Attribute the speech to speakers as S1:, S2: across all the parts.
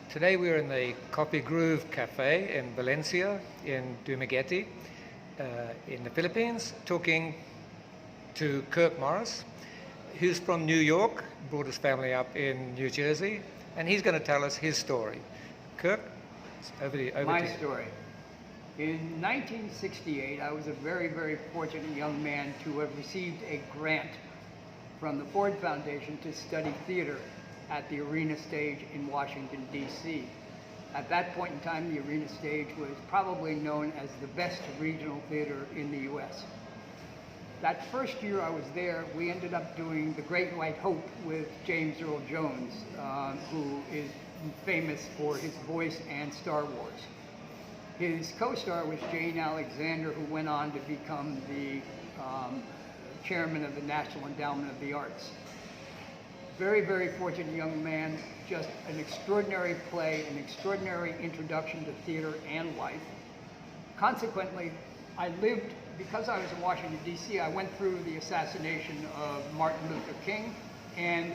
S1: Today we're in the Coffee Groove Cafe in Valencia, in Dumaguete, in the Philippines, talking to Kirk Morris, who's from New York, brought his family up in New Jersey, and he's going to tell us his story. Kirk, over to you.
S2: My story. In 1968, I was a very, very fortunate young man to have received a grant from the Ford Foundation to study theater at the Arena Stage in Washington, D.C. At that point in time, the Arena Stage was probably known as the best regional theater in the U.S. That first year I was there, we ended up doing The Great White Hope with James Earl Jones, who is famous for his voice and Star Wars. His co-star was Jane Alexander, who went on to become the chairman of the National Endowment of the Arts. Very, very fortunate young man, just an extraordinary play, an extraordinary introduction to theater and life. Consequently, I lived, because I was in Washington, D.C., I went through the assassination of Martin Luther King and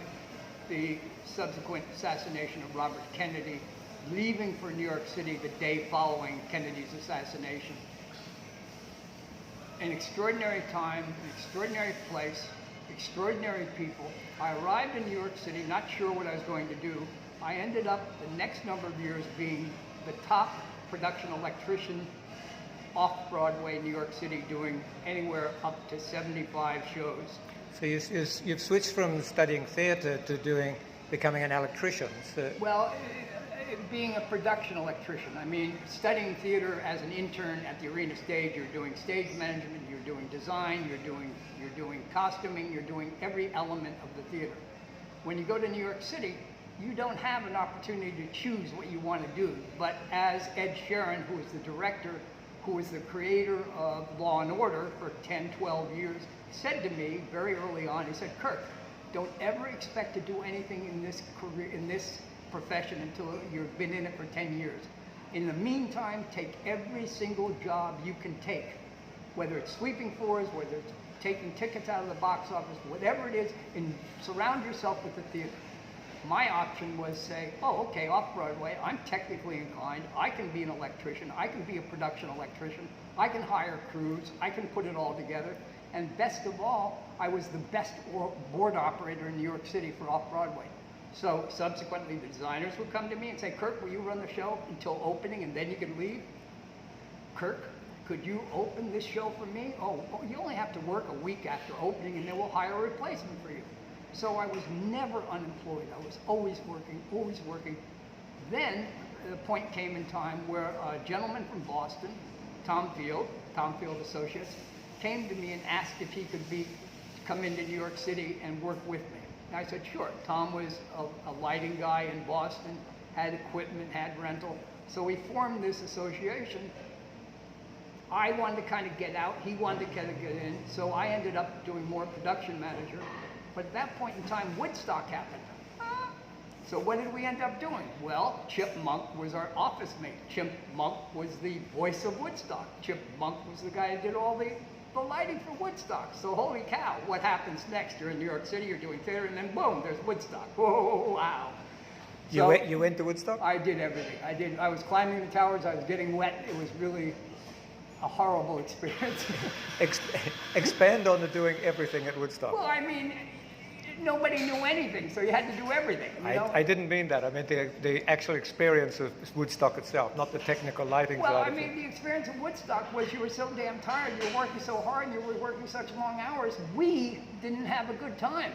S2: the subsequent assassination of Robert Kennedy, leaving for New York City the day following Kennedy's assassination. An extraordinary time, an extraordinary place, extraordinary people. I arrived in New York City, not sure what I was going to do. I ended up the next number of years being the top production electrician off-Broadway, New York City, doing anywhere up to 75 shows.
S1: So you've switched from studying theater to becoming an electrician. So.
S2: Well, being a production electrician. I mean, studying theater as an intern at the Arena Stage, you're doing stage management, you're doing design, you're doing costuming, you're doing every element of the theater. When you go to New York City, you don't have an opportunity to choose what you want to do. But as Ed Sheeran, who is the director, who was the creator of Law and Order for 10, 12 years, said to me very early on, he said, Kirk, don't ever expect to do anything in this career, in this profession until you've been in it for 10 years. In the meantime, take every single job you can take, whether it's sweeping floors, whether it's taking tickets out of the box office, whatever it is, and surround yourself with the theater. My option was say, oh, okay, off-Broadway, I'm technically inclined, I can be an electrician, I can be a production electrician, I can hire crews, I can put it all together, and best of all, I was the best board operator in New York City for off-Broadway. So subsequently, the designers would come to me and say, Kirk, will you run the show until opening and then you can leave? Kirk, could you open this show for me? Oh, you only have to work a week after opening and then we'll hire a replacement for you. So I was never unemployed. I was always working, always working. Then the point came in time where a gentleman from Boston, Tom Field Associates, came to me and asked if he could come into New York City and work with me. And I said, sure. Tom was a lighting guy in Boston, had equipment, had rental. So we formed this association. I wanted to kind of get out. He wanted to kind of get in. So I ended up doing more production manager. But at that point in time, Woodstock happened. So what did we end up doing? Well, Chip Monk was our office mate. Chip Monk was the voice of Woodstock. Chip Monk was the guy who did all the lighting for Woodstock. So holy cow, what happens next? You're in New York City, you're doing theater, and then boom, there's Woodstock. Whoa, wow.
S1: So you went to Woodstock?
S2: I did everything. I was climbing the towers, I was getting wet. It was really a horrible experience.
S1: Expand on the doing everything at Woodstock.
S2: Well, I mean, nobody knew anything, so you had to do everything. You know?
S1: I didn't mean that. I meant the actual experience of Woodstock itself, not the technical lighting side.
S2: Well, I mean, the experience of Woodstock was you were so damn tired, you were working so hard, and you were working such long hours, we didn't have a good time.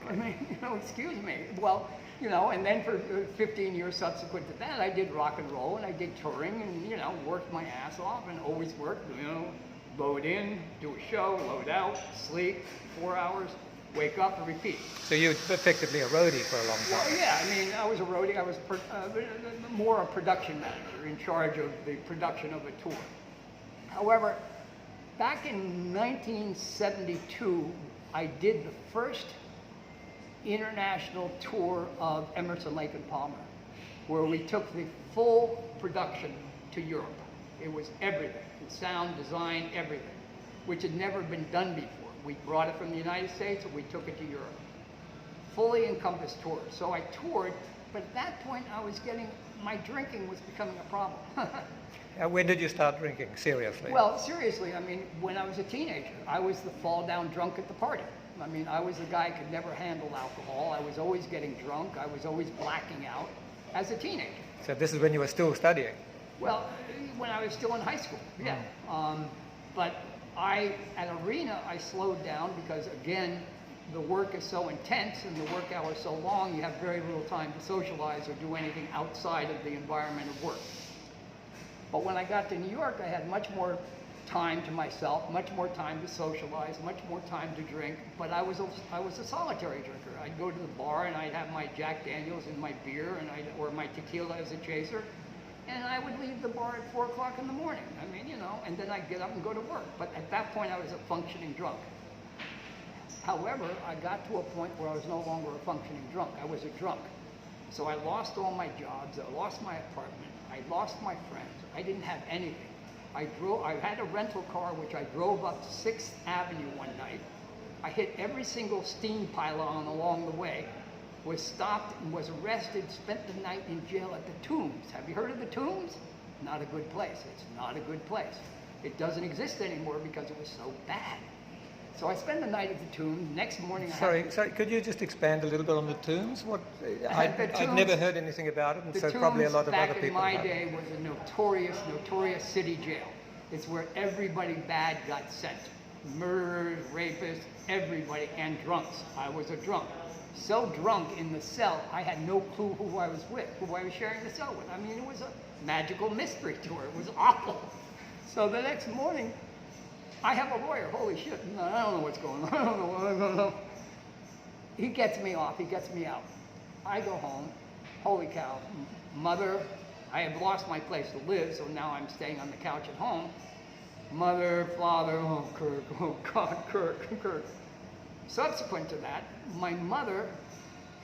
S2: I mean, excuse me. Well, and then for 15 years subsequent to that, I did rock and roll, and I did touring, and, worked my ass off, and always worked, load in, do a show, load out, sleep, 4 hours, wake up and repeat.
S1: So you were effectively a roadie for a long time.
S2: Well, yeah, I mean, I was a roadie. I was more a production manager in charge of the production of a tour. However, back in 1972, I did the first international tour of Emerson Lake and Palmer, where we took the full production to Europe. It was everything, the sound, design, everything, which had never been done before. We brought it from the United States and we took it to Europe. Fully encompassed tour. So I toured But at that point, my drinking was becoming a problem.
S1: When did you start drinking, seriously?
S2: Well, seriously, I mean, when I was a teenager, I was the fall down drunk at the party. I mean, I was the guy who could never handle alcohol. I was always getting drunk. I was always blacking out as a teenager.
S1: So this is when you were still studying?
S2: Well, when I was still in high school, yeah. But at Arena, I slowed down because, again, the work is so intense and the work hours so long, you have very little time to socialize or do anything outside of the environment of work. But when I got to New York, I had much more time to myself, much more time to socialize, much more time to drink. But I was a solitary drinker. I'd go to the bar and I'd have my Jack Daniels and my beer or my tequila as a chaser. And I would leave the bar at 4 o'clock in the morning. I mean, and then I'd get up and go to work. But at that point, I was a functioning drunk. However, I got to a point where I was no longer a functioning drunk. I was a drunk. So I lost all my jobs. I lost my apartment. I lost my friends. I didn't have anything. I had a rental car, which I drove up 6th Avenue one night. I hit every single steam pylon along the way, was stopped and was arrested, spent the night in jail at the Tombs. Have you heard of the Tombs? Not a good place. It's not a good place. It doesn't exist anymore because it was so bad. So I spent the night at the Tombs. Next morning,
S1: Sorry, could you just expand a little bit on the Tombs? I'd never heard anything about it, and so probably a lot of other people
S2: back in my
S1: have.
S2: day was a notorious city jail. It's where everybody bad got sent. Murderers, rapists, everybody, and drunks. I was a drunk. So drunk in the cell, I had no clue who I was with, who I was sharing the cell with. I mean, it was a magical mystery tour. It was awful. So the next morning, I have a lawyer. Holy shit. No, I don't know what's going on. I don't know. He gets me off. He gets me out. I go home. Holy cow. Mother, I had lost my place to live, so now I'm staying on the couch at home. Mother, father, oh, Kirk, oh, God, Kirk. Subsequent to that, my mother,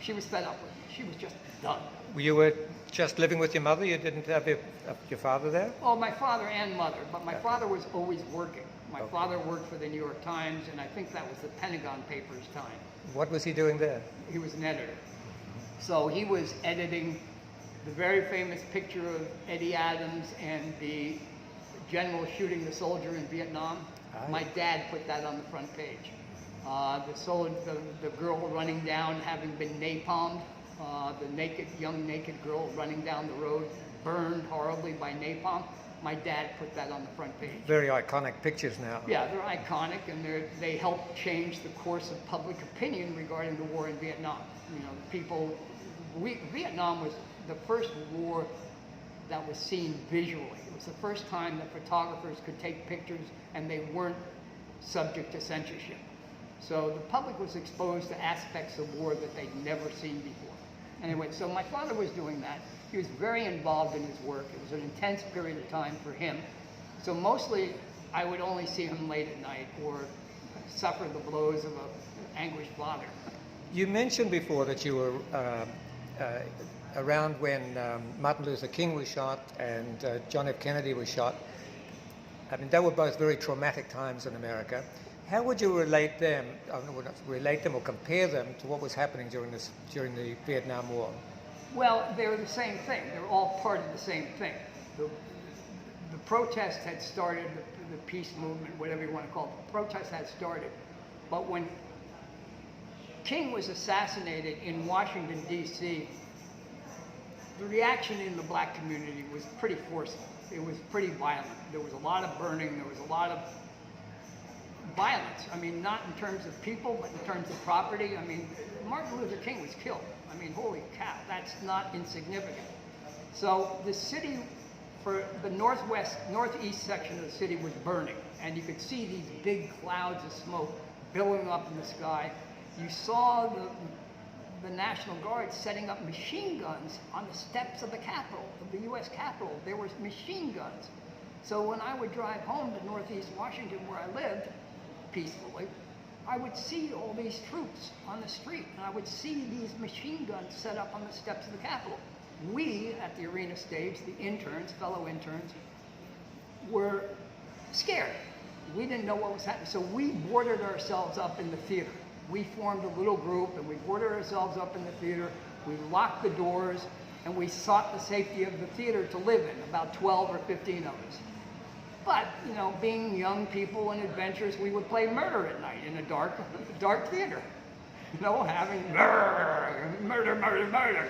S2: she was fed up with me. She was just done.
S1: You were just living with your mother? You didn't have your father there?
S2: Well, my father and mother, but my father was always working. My father worked for the New York Times, and I think that was the Pentagon Papers time.
S1: What was he doing there?
S2: He was an editor. So he was editing the very famous picture of Eddie Adams and the general shooting the soldier in Vietnam.
S1: Aye.
S2: My dad put that on the front page. The girl running down, having been napalmed, the young naked girl running down the road, burned horribly by napalm. My dad put that on the front page.
S1: Very iconic pictures now.
S2: Yeah, they're iconic, and they helped change the course of public opinion regarding the war in Vietnam. Vietnam was the first war that was seen visually. It was the first time that photographers could take pictures and they weren't subject to censorship. So the public was exposed to aspects of war that they'd never seen before. Anyway, so my father was doing that. He was very involved in his work. It was an intense period of time for him. So mostly I would only see him late at night or suffer the blows of an anguished father.
S1: You mentioned before that you were around when Martin Luther King was shot and John F. Kennedy was shot. I mean, they were both very traumatic times in America. How would you relate them or compare them to what was happening during the Vietnam War?
S2: Well, they're the same thing. They're all part of the same thing. The protest had started, the peace movement, whatever you want to call it, the protest had started. But when King was assassinated in Washington, D.C., the reaction in the black community was pretty forceful. It was pretty violent. There was a lot of burning. There was a lot of violence. I mean, not in terms of people, but in terms of property. I mean, Martin Luther King was killed. I mean, holy cow, that's not insignificant. So the city, for the northeast section of the city was burning, and you could see these big clouds of smoke billowing up in the sky. You saw the National Guard setting up machine guns on the steps of the Capitol, of the U.S. Capitol. There were machine guns. So when I would drive home to Northeast Washington, where I lived peacefully, I would see all these troops on the street, and I would see these machine guns set up on the steps of the Capitol. We, at the arena stage, the interns, fellow interns, were scared. We didn't know what was happening, so we boarded ourselves up in the theater. We formed a little group, and we boarded ourselves up in the theater, We locked the doors, and we sought the safety of the theater to live in, about 12 or 15 of us. But, you know, being young people and adventurous, we would play murder at night in a dark theater. You know, having murder, murder, murder.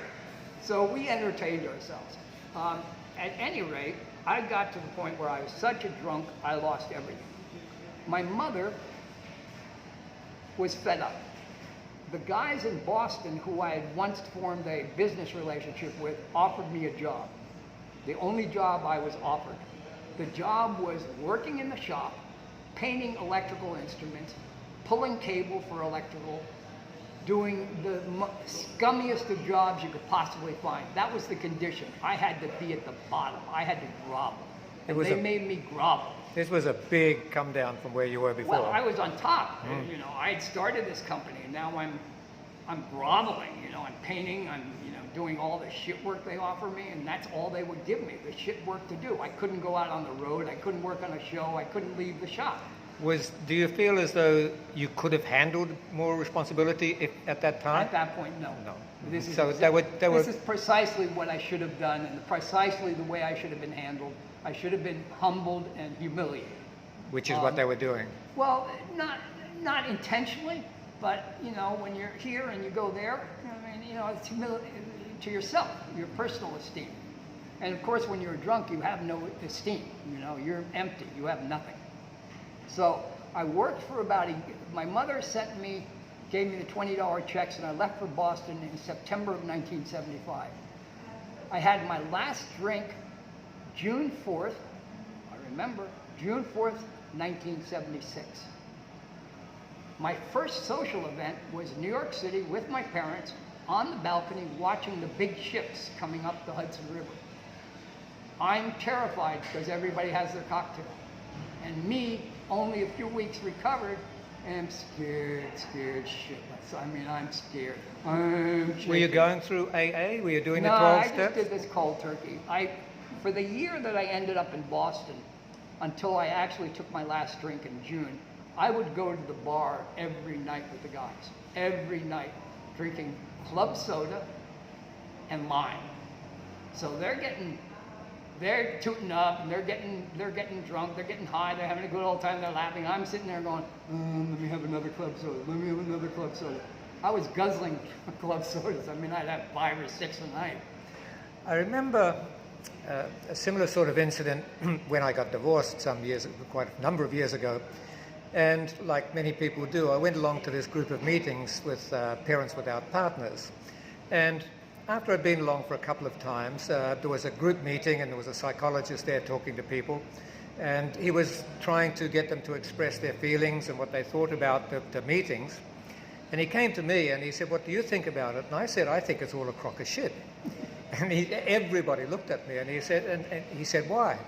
S2: So we entertained ourselves. At any rate, I got to the point where I was such a drunk, I lost everything. My mother was fed up. The guys in Boston who I had once formed a business relationship with offered me a job. The only job I was offered. The job was working in the shop, painting electrical instruments, pulling cable for electrical, doing the scummiest of jobs you could possibly find. That was the condition. I had to be at the bottom. I had to grovel. And they made me grovel.
S1: This was a big come down from where you were before.
S2: Well, I was on top. You know, I had started this company, and now I'm groveling. You know, I'm painting. I'm doing all the shit work they offer me, and that's all they would give me, the shit work to do. I couldn't go out on the road. I couldn't work on a show. I couldn't leave the shop.
S1: Do you feel as though you could have handled more responsibility at that time?
S2: At that point, no.
S1: No.
S2: This is,
S1: So
S2: this is precisely what I should have done, and precisely the way I should have been handled. I should have been humbled and humiliated.
S1: Which is what they were doing.
S2: Well, not intentionally, but you know, when you're here and you go there, I mean, you know, it's to yourself, your personal esteem. And of course, when you're drunk, you have no esteem. You know, you're empty. You have nothing. So I worked for about my mother gave me the $20 checks, and I left for Boston in September of 1975. I had my last drink June 4th, I remember, June 4th, 1976. My first social event was New York City with my parents on the balcony watching the big ships coming up the Hudson River. I'm terrified because everybody has their cocktail. And me, only a few weeks recovered, and I'm scared shitless. I mean, I'm scared.
S1: Were you going through AA? Were you doing the 12
S2: No, I
S1: steps?
S2: just did this cold turkey. For the year that I ended up in Boston, until I actually took my last drink in June, I would go to the bar every night with the guys. Every night, drinking club soda and lime. So they're tooting up, and they're getting drunk, they're getting high, they're having a good old time, they're laughing. I'm sitting there going, let me have another club soda, let me have another club soda. I was guzzling club sodas. I mean, I'd have 5 or 6 a night.
S1: I remember a similar sort of incident when I got divorced quite a number of years ago. And like many people do, I went along to this group of meetings with Parents Without Partners. And after I'd been along for a couple of times, there was a group meeting, and there was a psychologist there talking to people. And he was trying to get them to express their feelings and what they thought about the meetings. And he came to me and he said, "What do you think about it?" And I said, "I think it's all a crock of shit." And everybody looked at me, and he said, "Why?"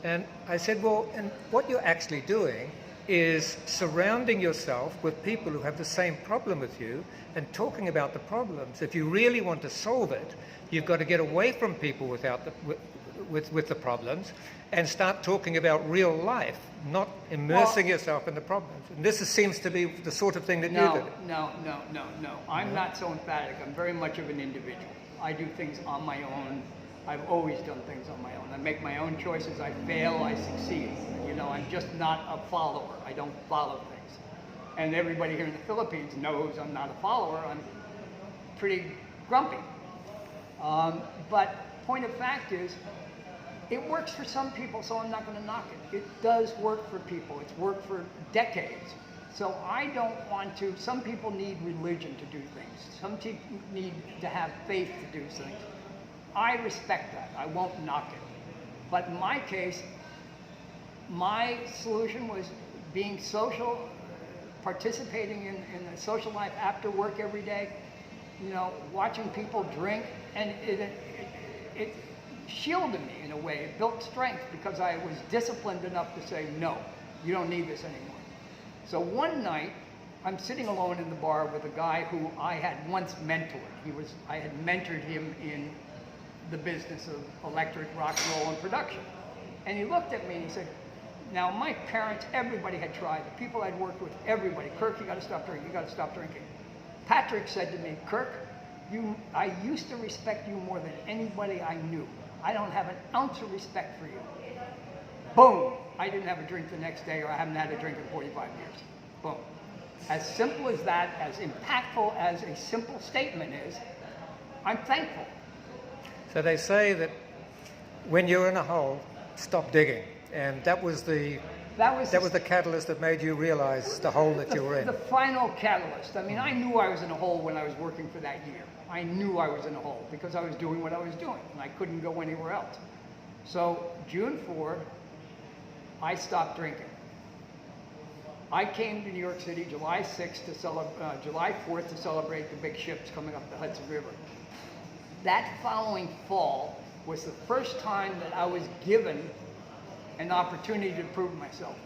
S1: And I said, "Well, and what you're actually doing is surrounding yourself with people who have the same problem with you and talking about the problems. If you really want to solve it, you've got to get away from people with the problems and start talking about real life, not immersing yourself in the problems." And this seems to be the sort of thing that you did.
S2: No. I'm not so emphatic. I'm very much of an individual. I do things on my own. I've always done things on my own. I make my own choices. I fail, I succeed. You know, I'm just not a follower. I don't follow things. And everybody here in the Philippines knows I'm not a follower. I'm pretty grumpy. But point of fact is, it works for some people, so I'm not going to knock it. It does work for people. It's worked for decades. So I don't want to. Some people need religion to do things. Some people need to have faith to do things. I respect that. I won't knock it. But in my case, my solution was being social, participating in the social life after work every day, you know, watching people drink, and it shielded me in a way. It built strength because I was disciplined enough to say, no, you don't need this anymore. So one night, I'm sitting alone in the bar with a guy who I had once mentored. I had mentored him in the business of electric rock and roll and production. And he looked at me and he said, now my parents, everybody had tried. The people I'd worked with, everybody, "Kirk, you gotta stop drinking, you gotta stop drinking." Patrick said to me, "Kirk, I used to respect you more than anybody I knew. I don't have an ounce of respect for you. Boom! I didn't have a drink the next day, or I haven't had a drink in 45 years. Boom. As simple as that, as impactful as a simple statement is, I'm thankful.
S1: So they say that when you're in a hole, stop digging. And that was the catalyst that made you realize the hole that you were in.
S2: The final catalyst. I mean, I knew I was in a hole when I was working for that year. I knew I was in a hole because I was doing what I was doing, and I couldn't go anywhere else. So June 4, I stopped drinking. I came to New York City July 4th to celebrate the big ships coming up the Hudson River. That following fall was the first time that I was given an opportunity to prove myself.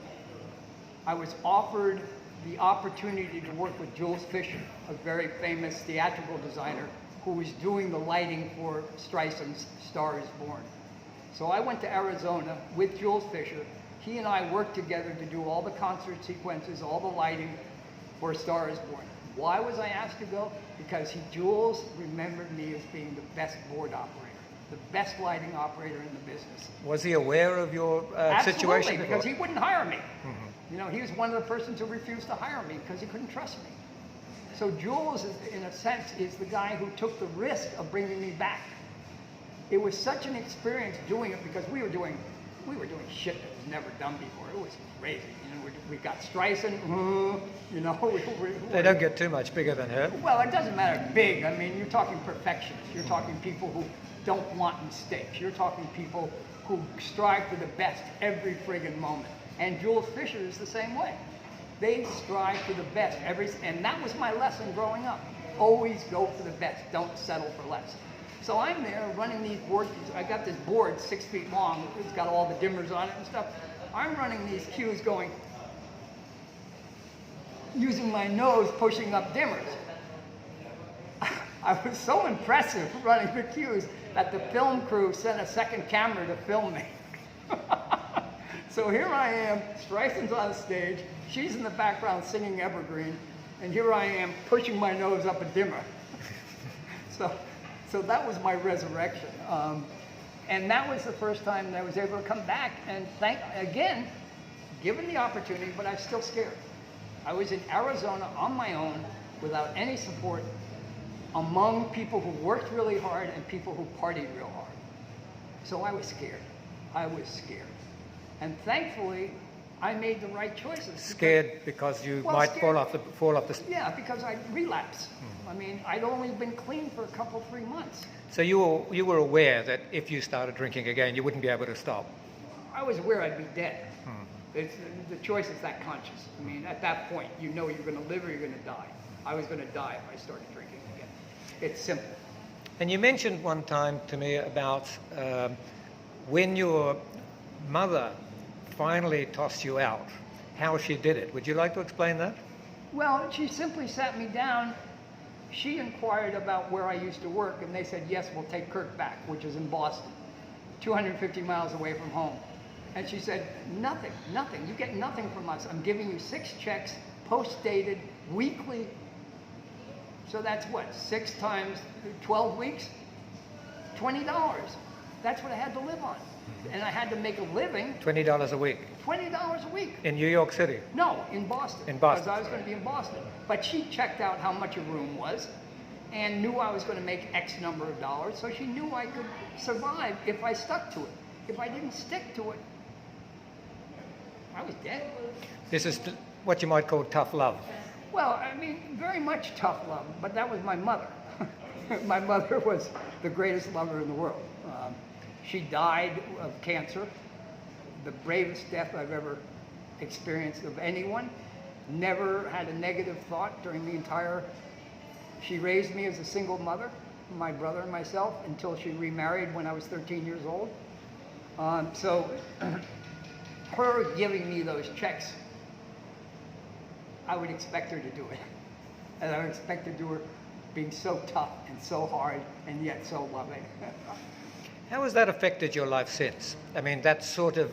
S2: I was offered the opportunity to work with Jules Fisher, a very famous theatrical designer who was doing the lighting for Streisand's Star is Born. So I went to Arizona with Jules Fisher. He and I worked together to do all the concert sequences, all the lighting for Star is Born. Why was I asked to go? Because Jules remembered me as being the best board operator, the best lighting operator in the business.
S1: Was he aware of your situation?
S2: Absolutely, because he wouldn't hire me. Mm-hmm. You know, he was one of the persons who refused to hire me because he couldn't trust me. So Jules, in a sense, is the guy who took the risk of bringing me back. It was such an experience doing it because we were doing shit that was never done before. It was crazy. You know, we got Streisand. You know,
S1: they don't get too much bigger than her.
S2: Well, it doesn't matter big. I mean, you're talking perfectionists. You're talking people who don't want mistakes. You're talking people who strive for the best every friggin' moment. And Jules Fisher is the same way. They strive for the best and that was my lesson growing up. Always go for the best. Don't settle for less. So I'm there running these boards. I got this board 6 feet long. It's got all the dimmers on it and stuff. I'm running these cues going, using my nose pushing up dimmers. I was so impressive running the cues that the film crew sent a second camera to film me. So here I am, Streisand's on stage, she's in the background singing Evergreen, and here I am pushing my nose up a dimmer. So that was my resurrection. And that was the first time that I was able to come back and again, given the opportunity, but I was still scared. I was in Arizona on my own without any support among people who worked really hard and people who partied real hard. So I was scared. I was scared. And thankfully, I made the right choices.
S1: Scared because you might fall off the.
S2: Yeah, because I'd relapse. I mean, I'd only been clean for a couple, 3 months.
S1: So you were aware that if you started drinking again, you wouldn't be able to stop.
S2: I was aware I'd be dead. The choice is that conscious. I mean, at that point, you know you're going to live or you're going to die. I was going to die if I started drinking again. It's simple.
S1: And you mentioned one time to me about when your mother finally tossed you out, how she did it. Would you like to explain that?
S2: Well, she simply sat me down. She inquired about where I used to work, and they said, yes, we'll take Kirk back, which is in Boston, 250 miles away from home. And she said, nothing. You get nothing from us. I'm giving you 6 checks, post-dated, weekly. So that's what, 6 times 12 weeks? $20. That's what I had to live on. And I had to make a living.
S1: $20 a week.
S2: $20 a week.
S1: In New York City?
S2: No, in Boston.
S1: In Boston.
S2: Because I was going to be in Boston. But she checked out how much a room was and knew I was going to make X number of dollars. So she knew I could survive if I stuck to it. If I didn't stick to it, I was dead.
S1: This is what you might call tough love.
S2: Well, I mean, very much tough love, but that was my mother. My mother was the greatest lover in the world. She died of cancer, the bravest death I've ever experienced of anyone. Never had a negative thought during the entire... She raised me as a single mother, my brother and myself, until she remarried when I was 13 years old. So her giving me those checks, I would expect her to do it. And I would expect her to do her being so tough and so hard and yet so loving.
S1: How has that affected your life since? I mean, that sort of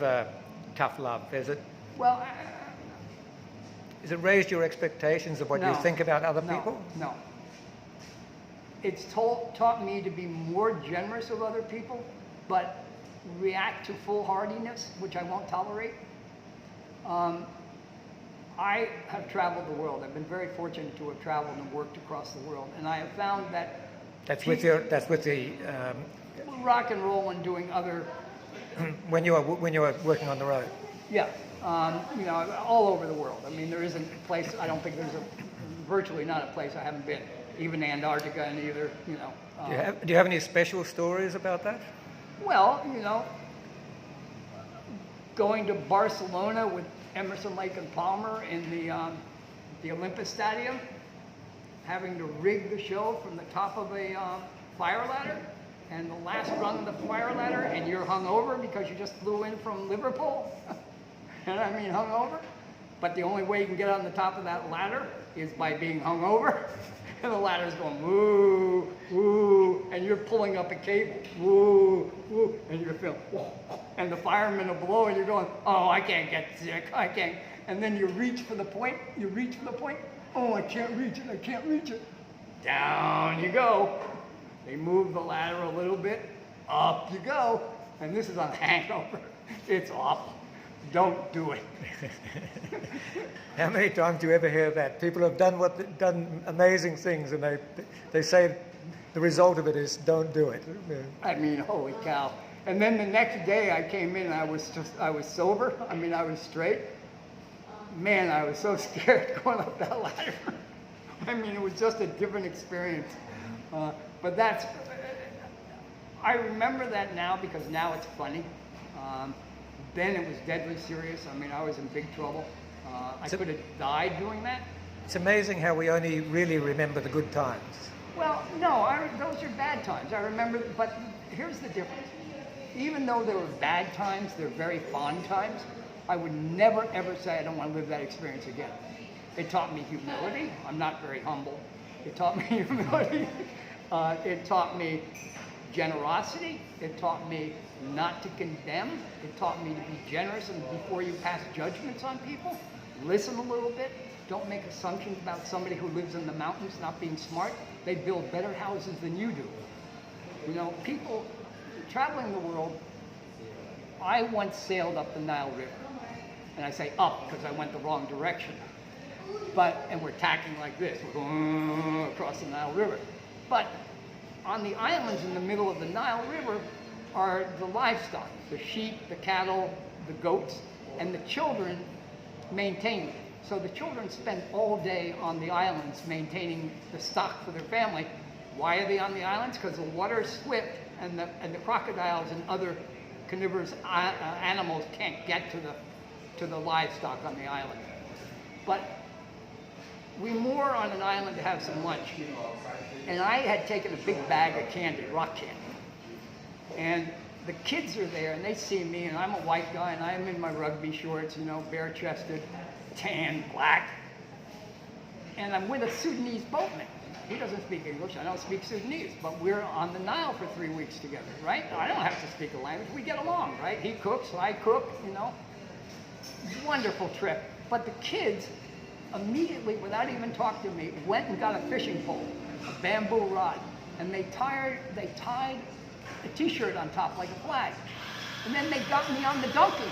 S1: tough love, is it?
S2: Well,
S1: has it raised your expectations of what you think about other people?
S2: No. it's taught me to be more generous of other people, but react to foolhardiness, which I won't tolerate. I have traveled the world. I've been very fortunate to have traveled and worked across the world, and I have found that
S1: that's with the
S2: rock and roll and doing other
S1: when you are working on the road.
S2: Yeah, you know, all over the world. I mean, there isn't a place. I don't think there's virtually not a place I haven't been. Even Antarctica and either, you know.
S1: Do you have any special stories about that?
S2: Well, you know, going to Barcelona with Emerson Lake and Palmer in the Olympus Stadium, having to rig the show from the top of a fire ladder, and the last rung of the fire ladder, and you're hungover because you just flew in from Liverpool, and I mean hungover. But the only way you can get on the top of that ladder is by being hungover, and the ladder's going woo, woo, and you're pulling up a cable, woo, woo, and you're feeling, whoa, and the firemen are below, and you're going, oh, I can't get sick, I can't. And then you reach for the point, oh, I can't reach it. Down you go. They move the ladder a little bit, up you go. And this is on hangover. It's awful. Don't do it.
S1: How many times do you ever hear that? People have done amazing things, and they say the result of it is don't do it.
S2: I mean, holy cow. And then the next day I came in and I was sober. I mean, I was straight. Man, I was so scared going up that ladder. I mean, it was just a different experience. But I remember that now because now it's funny. Then it was deadly serious. I mean, I was in big trouble. I could have died doing that.
S1: It's amazing how we only really remember the good times.
S2: Well, no, those are bad times. I remember, but here's the difference. Even though they were bad times, they're very fond times. I would never, ever say I don't want to live that experience again. It taught me humility. I'm not very humble. It taught me humility. It taught me generosity. It taught me not to condemn. It taught me to be generous, and before you pass judgments on people, listen a little bit. Don't make assumptions about somebody who lives in the mountains not being smart. They build better houses than you do. You know, people traveling the world, I once sailed up the Nile River. And I say up because I went the wrong direction. And we're tacking like this. We're going across the Nile River. But on the islands in the middle of the Nile River are the livestock, the sheep, the cattle, the goats, and the children maintain them. So the children spend all day on the islands maintaining the stock for their family. Why are they on the islands? Because the water is swift, and the crocodiles and other carnivorous animals can't get to the livestock on the island. But we moored on an island to have some lunch, you know. And I had taken a big bag of candy, rock candy. And the kids are there, and they see me, and I'm a white guy, and I'm in my rugby shorts, you know, bare-chested, tan, black. And I'm with a Sudanese boatman. He doesn't speak English, I don't speak Sudanese, but we're on the Nile for 3 weeks together, right? I don't have to speak a language, we get along, right? He cooks, I cook, you know. Wonderful trip. But the kids immediately, without even talking to me, went and got a fishing pole, a bamboo rod, and they tied a t-shirt on top like a flag. And then they got me on the donkey.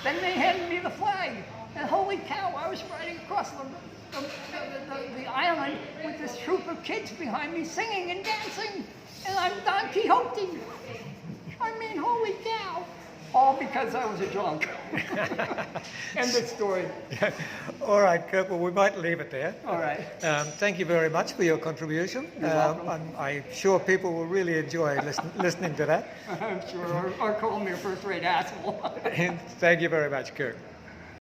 S2: Then they handed me the flag. And holy cow, I was riding across the island with this troop of kids behind me singing and dancing. And I'm Don Quixote. I mean, holy cow. All because I was a drunk. End of story.
S1: All right, Kurt, well, we might leave it there.
S2: All right.
S1: Thank you very much for your contribution.
S2: You're welcome.
S1: I'm sure people will really enjoy listening to that.
S2: I'm sure, or call me a first-rate asshole.
S1: Thank you very much, Kurt.